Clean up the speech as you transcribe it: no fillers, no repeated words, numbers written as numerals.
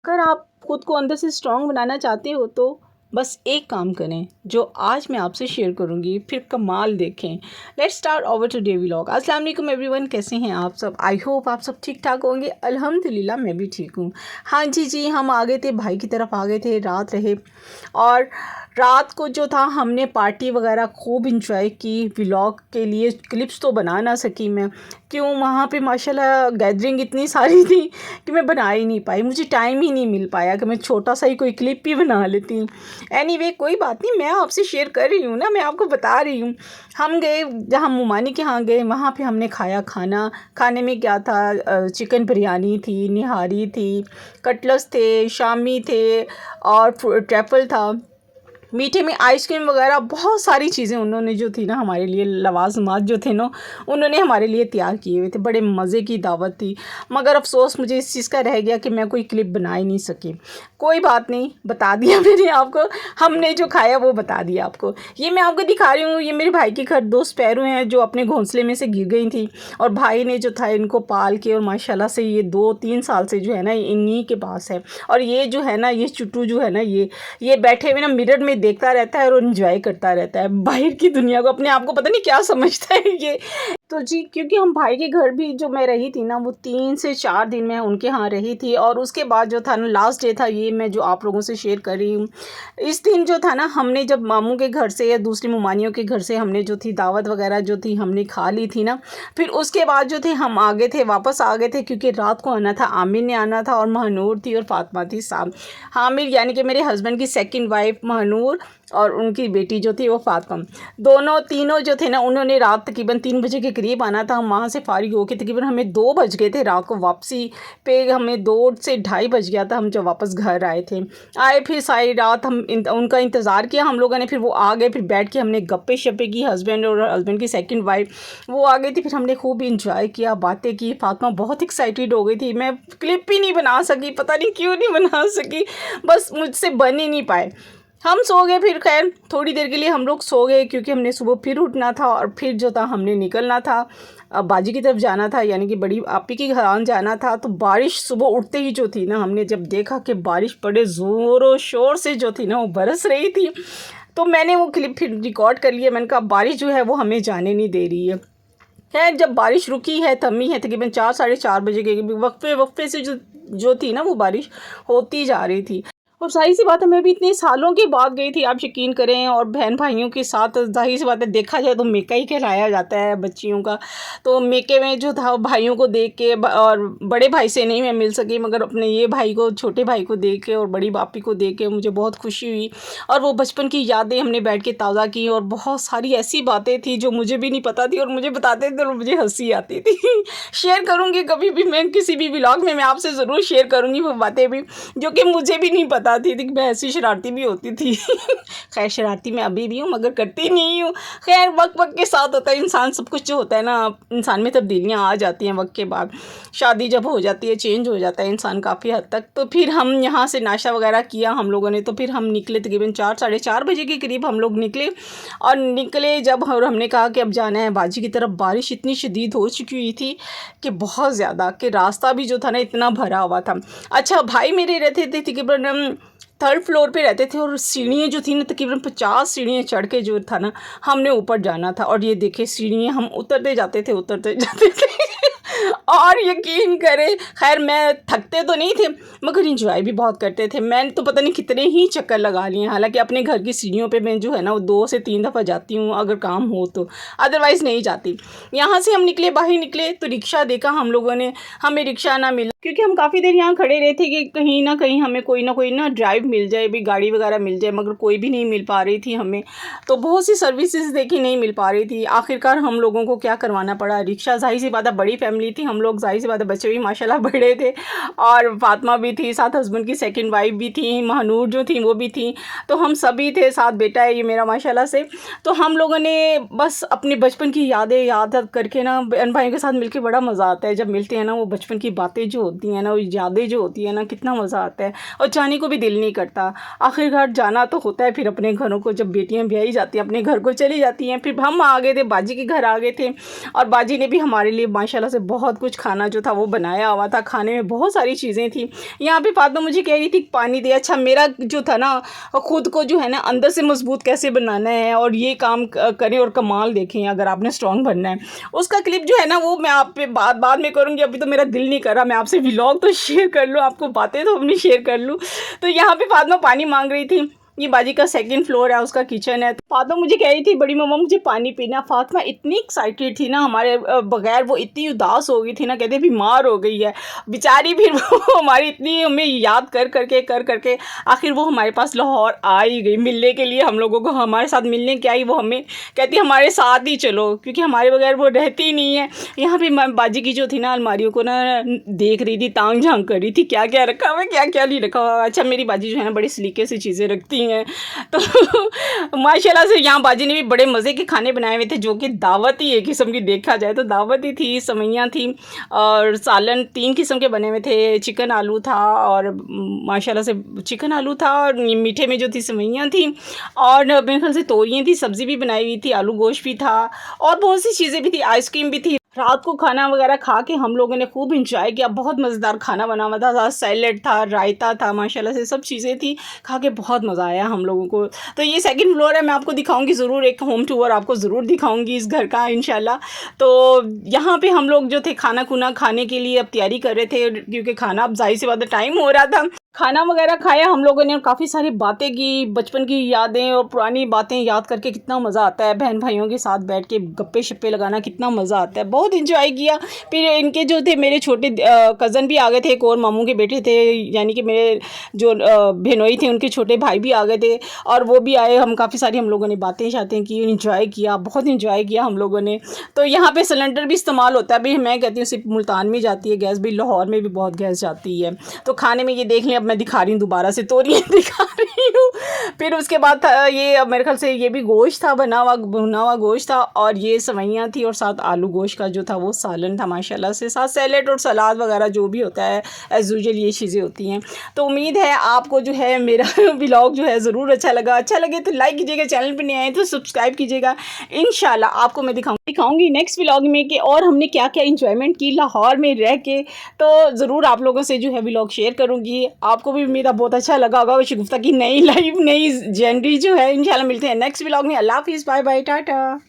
अगर आप खुद को अंदर से स्ट्रॉन्ग बनाना चाहते हो तो बस एक काम करें जो आज मैं आपसे शेयर करूंगी, फिर कमाल देखें। Let's start our today vlog. अस्सलाम वालेकुम एवरीवन, कैसे हैं आप सब? आई होप आप सब ठीक ठाक होंगे। अल्हम्दुलिल्लाह मैं भी ठीक हूँ। हाँ जी, हम आ गए थे, भाई की तरफ आ गए थे, रात रहे। और रात को जो था हमने पार्टी वगैरह खूब इंजॉय की। व्लॉग के लिए क्लिप्स तो बना ना सकी मैं, क्यों, वहाँ पे माशाल्लाह गैदरिंग इतनी सारी थी कि मैं बना ही नहीं पाई। मुझे टाइम ही नहीं मिल पाया कि मैं छोटा सा ही कोई क्लिप भी बना लेती। एनीवे कोई बात नहीं, मैं आपसे शेयर कर रही हूँ ना, मैं आपको बता रही हूँ। हम गए जहाँ मुमानी के यहाँ गए, वहाँ पे हमने खाया खाना। खाने में क्या था, चिकन बिरयानी थी, निहारी थी, कटलस थे, शामी थे और ट्रैफल था। मीठे में आइसक्रीम वगैरह बहुत सारी चीज़ें उन्होंने जो थी ना हमारे लिए, लवाजमात जो थे ना उन्होंने हमारे लिए तैयार किए हुए थे। बड़े मज़े की दावत थी, मगर अफसोस मुझे इस चीज़ का रह गया कि मैं कोई क्लिप बना ही नहीं सकी। कोई बात नहीं, बता दिया मैंने आपको, हमने जो खाया वो बता दिया आपको। ये मैं आपको दिखा रही हूँ, ये मेरे भाई की खरगोश पैरों हैं जो अपने घोंसले में से गिर गई थी। और भाई ने जो था इनको पाल के, और माशाल्लाह से ये 2-3 साल से जो है ना इन्हीं के पास है। और ये जो है ना, ये चुट्टू जो है ना, ये बैठे हुए ना मिरर में देखता रहता है और एंजॉय करता रहता है बाहर की दुनिया को। अपने आप को पता नहीं क्या समझता है ये। तो जी, क्योंकि हम भाई के घर भी जो मैं रही थी ना, वो 3 से 4 दिन मैं उनके यहाँ रही थी। और उसके बाद जो था ना, लास्ट डे था ये मैं जो आप लोगों से शेयर कर रही हूँ। इस दिन जो था ना, हमने जब मामू के घर से या दूसरी मुमानियों के घर से हमने जो थी दावत वगैरह जो थी हमने खा ली थी ना। फिर उसके बाद जो थे हम आ गए थे, वापस आ गए थे, क्योंकि रात को आना था, आमिर ने आना था और महानूर थी और फातिमा थी साहब। आमिर यानी कि मेरे हस्बैंड की सेकंड वाइफ महानूर, और उनकी बेटी जो थी वो फातिमा। दोनों तीनों जो थे ना, उन्होंने रात तकरीबन 3 बजे के करीब आना था। हम वहाँ से फारिग होकर तकरीबन हमें 2 बज गए थे रात को। वापसी पे हमें 2 से ढाई बज गया था हम जब वापस घर आए। फिर सारी रात हम उनका इंतज़ार किया हम लोगों ने। फिर वो आ गए, फिर बैठ के हमने गप्पे शप्पे की। हस्बैंड और हस्बैंड की सेकंड वाइफ वो आ गई थी, फिर हमने खूब इंजॉय किया, बातें की। फातिमा बहुत एक्साइटेड हो गई थी, मैं क्लिप ही नहीं बना सकी, पता नहीं क्यों नहीं बना सकी, बस मुझसे बन ही नहीं पाए। हम सो गए, फिर खैर थोड़ी देर के लिए हम लोग सो गए, क्योंकि हमने सुबह फिर उठना था और फिर जो था हमने निकलना था, बाजी की तरफ जाना था, यानी कि बड़ी आपी के घर जाना था। तो बारिश सुबह उठते ही जो थी ना, हमने जब देखा कि बारिश बड़े ज़ोरों शोर से जो थी ना वो बरस रही थी, तो मैंने वो क्लिप फिर रिकॉर्ड कर लिया। मैंने कहा बारिश जो है वो हमें जाने नहीं दे रही है। खैर जब बारिश रुकी है, थमी है, तकरीबन 4 साढ़े 4 बजे के वक्फे वक्फे से जो थी ना वो बारिश होती जा रही थी। और ज़ाहिर सी बात है, मैं भी इतने सालों के बाद गई थी, आप यकीन करें, और बहन भाइयों के साथ। ज़ाहिर सी बात है, देखा जाए तो मेका ही कहलाया जाता है बच्चियों का। तो मेके में जो था भाइयों को देख के, और बड़े भाई से नहीं मैं मिल सकी, मगर अपने ये भाई को, छोटे भाई को देख के और बड़ी बापी को देख के मुझे बहुत खुशी हुई। और वो बचपन की यादें हमने बैठ के ताज़ा की, और बहुत सारी ऐसी बातें थी जो मुझे भी नहीं पता थी और मुझे बताते थे और मुझे हंसी आती थी। शेयर करूँगी कभी भी मैं किसी भी व्लॉग में, मैं आपसे ज़रूर शेयर करूँगी वो बातें भी जो कि मुझे भी नहीं पता थी कि मैं ऐसी शरारती भी होती थी। खैर शरारती मैं अभी भी हूँ, मगर करती नहीं हूँ। खैर वक्त वक्त के साथ होता है इंसान, सब कुछ जो होता है ना, इंसान में तब्दीलियाँ आ जाती हैं वक्त के बाद। शादी जब हो जाती है, चेंज हो जाता है इंसान काफ़ी हद तक। तो फिर हम यहाँ से नाश्ता वगैरह किया हम लोगों ने, तो फिर हम निकले तकरीबन 4 साढ़े 4 बजे के करीब हम लोग निकले। और निकले जब, और हमने कहा कि अब जाना है बाजी की तरफ। बारिश इतनी शदीद हो चुकी हुई थी कि बहुत ज़्यादा, कि रास्ता भी जो था ना इतना भरा हुआ था। अच्छा, भाई मेरे रहते थे तकरीबन 3rd फ्लोर पे रहते थे, और सीढ़ियाँ जो थी ना तकरीबन 50 सीढ़ियाँ चढ़ के जो था ना हमने ऊपर जाना था। और ये देखिए सीढ़ियाँ हम उतरते जाते थे। और यकीन करें, खैर मैं थकते तो नहीं थे, मगर इंजॉय भी बहुत करते थे। मैंने तो पता नहीं कितने ही चक्कर लगा लिए। हालांकि अपने घर की सीढ़ियों पे मैं जो है ना वो 2 से 3 दफ़ा जाती हूँ अगर काम हो तो, अदरवाइज़ नहीं जाती। यहाँ से हम निकले, बाहर निकले तो रिक्शा देखा हम लोगों ने, हमें रिक्शा ना मिला, क्योंकि हम काफ़ी देर यहाँ खड़े रहे थे कि कहीं ना कहीं हमें कोई ना ड्राइव मिल जाए, भी गाड़ी वगैरह मिल जाए, मगर कोई भी नहीं मिल पा रही थी हमें। तो बहुत सी सर्विसेज देखी, नहीं मिल पा रही थी। आखिरकार हम लोगों को क्या करवाना पड़ा, रिक्शा। ज़ाहिर सी बात है, बड़ी फैमिली थी हम लोग, ज़ाहिर सी बात है बच्चे भी माशाल्लाह बड़े थे, और फातिमा भी थी साथ, हस्बैंड की सेकंड वाइफ भी थी, महानूर जो थी वो भी थी। तो हम सभी थे साथ, बेटा है ये मेरा माशाल्लाह से। तो हम लोगों ने बस अपने बचपन की यादें याद करके ना, बहन भाइयों के साथ मिलके बड़ा मज़ा आता है जब मिलते हैं ना। वो बचपन की बातें जो होती हैं ना, वो यादें जो होती हैं ना, कितना मज़ा आता है, और जाने को भी दिल नहीं करता। आखिरकार जाना तो होता है फिर अपने घरों को, जब बेटियां ब्याही जाती हैं अपने घर को चली जाती हैं। फिर हम आ गए थे, बाजी के घर आ गए थे, और बाजी ने भी हमारे लिए माशाल्लाह से बहुत कुछ खाना जो था वो बनाया हुआ था, खाने में बहुत सारी चीज़ें थी। यहाँ पे फातिमा मुझे कह रही थी पानी दे। अच्छा, मेरा जो था ना खुद को जो है ना अंदर से मजबूत कैसे बनाना है और ये काम करें और कमाल देखें अगर आपने स्ट्रॉन्ग बनना है। उसका क्लिप जो है ना वो मैं आप पे बाद में करूँगी, अभी तो मेरा दिल नहीं कर रहा मैं आपसे व्लॉग तो शेयर कर लूँ, आपको बातें तो अपनी शेयर कर लूँ। तो यहाँ पे फातिमा पानी मांग रही थी। ये बाजी का सेकंड फ्लोर है, उसका किचन है। तो फातिमा मुझे कह रही थी बड़ी मम्मा मुझे पानी पीना। फातिमा इतनी एक्साइटेड थी ना हमारे बगैर, वो इतनी उदास हो गई थी ना, कहते बीमार हो गई है बेचारी। फिर वो हमारी इतनी हमें याद कर करके आखिर वो हमारे पास लाहौर आ ही गई मिलने के लिए। हम लोगों को हमारे साथ मिलने के आई, वो हमें कहती हमारे साथ ही चलो, क्योंकि हमारे बगैर वो रहती नहीं है। यहाँ पे बाजी की जो थी ना अलमारियों को ना देख रही थी, तांग झांक कर रही थी क्या क्या रखा हुआ है क्या क्या नहीं रखा हुआ। अच्छा, मेरी बाजी जो है ना बड़ी सलीके से चीज़ें रखती हैं। तो माशाल्लाह से यहाँ बाजी ने भी बड़े मज़े के खाने बनाए हुए थे, जो कि दावत ही एक किस्म की देखा जाए तो दावत ही थी। सवैयाँ थी और सालन 3 किस्म के बने हुए थे। चिकन आलू था और माशाल्लाह से चिकन आलू था, और मीठे में जो थी सवैयाँ थी, और मेरे ख्याल से तोरियाँ थी, सब्ज़ी भी बनाई हुई थी, आलू गोश्त भी था और बहुत सी चीज़ें भी थी, आइसक्रीम भी थी। रात को खाना वगैरह खा के हम लोगों ने खूब इंजॉय किया। बहुत मज़ेदार खाना बना हुआ था, सैलेड था, रायता था, माशाल्लाह से सब चीज़ें थी। खा के बहुत मज़ा आया हम लोगों को। तो ये सेकंड फ्लोर है, मैं आपको दिखाऊंगी ज़रूर, एक होम टूर आपको ज़रूर दिखाऊंगी इस घर का इंशाल्लाह। तो यहाँ पे हम लोग जो थे खाना खुना खाने के लिए अब तैयारी कर रहे थे, क्योंकि खाना अब ज़ाहिर सी बात है टाइम हो रहा था। खाना वगैरह खाया हम लोगों ने, काफ़ी सारी बातें की, बचपन की यादें और पुरानी बातें याद करके कितना मज़ा आता है। बहन भाइयों के साथ बैठ के गप्पे शप्पे लगाना कितना मज़ा आता है, बहुत इंजॉय किया। फिर इनके जो थे मेरे छोटे कज़न भी आ गए थे, एक और मामू के बेटे थे, यानी कि मेरे जो बहनोई थे उनके छोटे भाई भी आ गए थे, और वो भी आए। हम काफ़ी सारी हम लोगों ने बातें शातें की, इंजॉय किया, बहुत इंजॉय किया हम लोगों ने। तो यहाँ पे सिलेंडर भी इस्तेमाल होता है। भाई मैं कहती हूँ सिर्फ मुल्तान में जाती है गैस, भी लाहौर में भी बहुत गैस जाती है। तो खाने में ये देख लें, अब मैं दिखा रही हूँ दोबारा से, तोरियाँ दिखा रही हूँ। फिर उसके बाद था ये, अब मेरे ख्याल से ये भी गोश्त था, भुना हुआ गोश्त था, और ये सवैयाँ थी, और साथ आलू गोश्त का जो था वो सालन था माशाल्लाह से, साथ सैलेड और सलाद वगैरह जो भी होता है एज़ यूजुअल ये चीज़ें होती हैं। तो उम्मीद है आपको जो है मेरा व्लॉग जो है ज़रूर अच्छा लगा। अच्छा लगे तो लाइक कीजिएगा, चैनल पर नहीं आए तो सब्सक्राइब कीजिएगा। इंशाल्लाह आपको मैं दिखाऊंगी नेक्स्ट व्लॉग में कि और हमने क्या क्या इंजॉयमेंट की लाहौर में रह के। तो ज़रूर आप लोगों से जो है व्लॉग शेयर करूँगी। आपको भी मेरा बहुत अच्छा लगा होगा। शगुफ्ता की नई लाइफ नई जनरी जो है। इंशाल्लाह मिलते हैं नेक्स्ट व्लॉग में। अल्लाह हाफिज़, बाय बाय, टाटा।